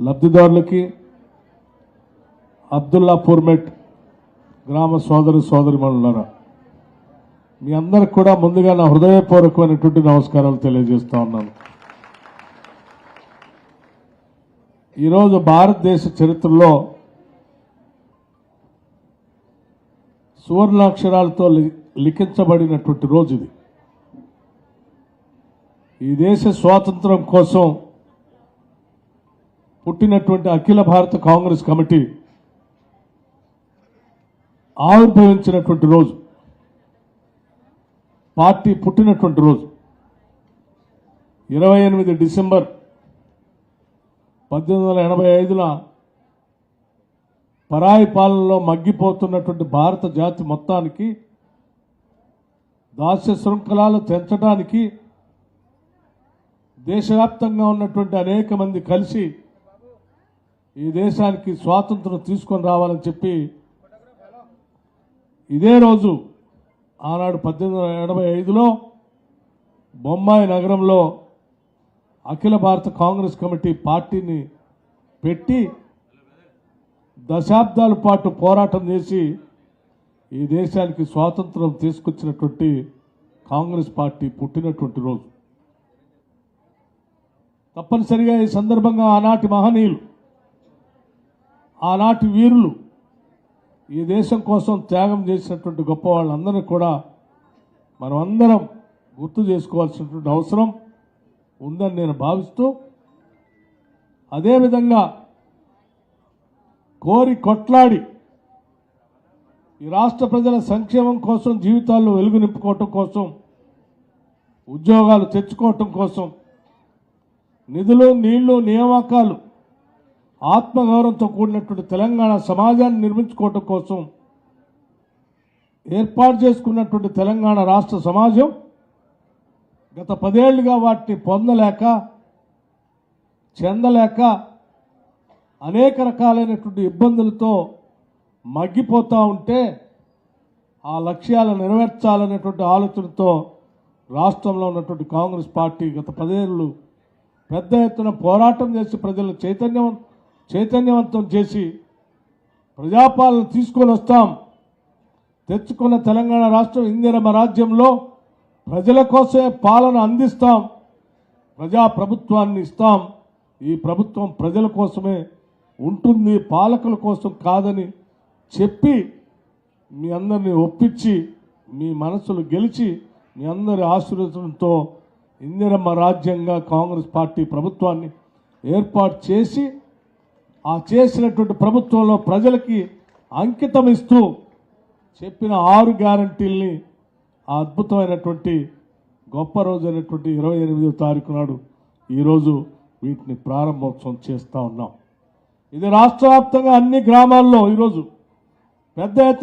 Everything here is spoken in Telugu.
లబ్ధిదారులకి అబ్దుల్లాపూర్ మెట్ గ్రామ సోదరిమణులారా, మీ అందరికి కూడా ముందుగా నా హృదయపూర్వకమైనటువంటి నమస్కారాలు తెలియజేస్తా ఉన్నాను. ఈరోజు భారతదేశ చరిత్రలో సువర్ణాక్షరాలతో లిఖించబడినటువంటి రోజు ఇది. ఈ దేశ స్వాతంత్రం కోసం పుట్టినటువంటి అఖిల భారత కాంగ్రెస్ కమిటీ ఆవిర్భవించినటువంటి రోజు, పార్టీ పుట్టినటువంటి రోజు 28 డిసెంబర్ 1885 పరాయి పాలనలో మగ్గిపోతున్నటువంటి భారత జాతి మొత్తానికి దాస్య శృంఖలాలు తెంచడానికి దేశవ్యాప్తంగా ఉన్నటువంటి అనేక మంది కలిసి ఈ దేశానికి స్వాతంత్రం తీసుకొని రావాలని చెప్పి ఇదే రోజు ఆనాడు 1885లో బొంబాయి నగరంలో అఖిల భారత కాంగ్రెస్ కమిటీ పార్టీని పెట్టి దశాబ్దాల పాటు పోరాటం చేసి ఈ దేశానికి స్వాతంత్రం తీసుకొచ్చినటువంటి కాంగ్రెస్ పార్టీ పుట్టినటువంటి రోజు. తప్పనిసరిగా ఈ సందర్భంగా ఆనాటి మహనీయులు, ఆనాటి వీరులు, ఈ దేశం కోసం త్యాగం చేసినటువంటి గొప్ప వాళ్ళందరినీ కూడా మనం అందరం గుర్తు చేసుకోవాల్సినటువంటి అవసరం ఉందని నేను భావిస్తూ, అదేవిధంగా కోరి కొట్లాడి ఈ రాష్ట్ర ప్రజల సంక్షేమం కోసం, జీవితాల్లో వెలుగు నింపుకోవటం కోసం, ఉద్యోగాలు తెచ్చుకోవటం కోసం, నిధులు, నీళ్లు, నియామకాలు, ఆత్మగౌరవంతో కూడినటువంటి తెలంగాణ సమాజాన్ని నిర్మించుకోవటం కోసం ఏర్పాటు చేసుకున్నటువంటి తెలంగాణ రాష్ట్ర సమాజం గత 10 ఏళ్లుగా వాటిని పొందలేక, చెందలేక అనేక రకాలైనటువంటి ఇబ్బందులతో మగ్గిపోతూ ఉంటే, ఆ లక్ష్యాలను నెరవేర్చాలనేటువంటి ఆలోచనతో రాష్ట్రంలో ఉన్నటువంటి కాంగ్రెస్ పార్టీ గత 10 ఏళ్ళు పెద్ద ఎత్తున పోరాటం చేసి ప్రజలను చైతన్యవంతం చేసి ప్రజాపాలన తీసుకొని వస్తాం. తెచ్చుకున్న తెలంగాణ రాష్ట్రం ఇందిరమ్మ రాజ్యంలో ప్రజల కోసమే పాలన అందిస్తాం, ప్రజాప్రభుత్వాన్ని ఇస్తాం, ఈ ప్రభుత్వం ప్రజల కోసమే ఉంటుంది, పాలకుల కోసం కాదని చెప్పి మీ అందరినీ ఒప్పించి, మీ మనసులు గెలిచి, మీ అందరి ఆశీర్వచనంతో ఇందిరమ్మ రాజ్యంగా కాంగ్రెస్ పార్టీ ప్రభుత్వాన్ని ఏర్పాటు చేసి, ఆ చేసినటువంటి ప్రభుత్వంలో ప్రజలకి అంకితం ఇస్తూ చెప్పిన 6 గ్యారంటీల్ని ఆ అద్భుతమైనటువంటి గొప్ప రోజు అయినటువంటి 28వ తారీఖు నాడు ఈరోజు వీటిని ప్రారంభోత్సవం చేస్తూ ఉన్నాం. ఇది రాష్ట్ర వ్యాప్తంగా అన్ని గ్రామాల్లో ఈరోజు పెద్ద ఎత్తున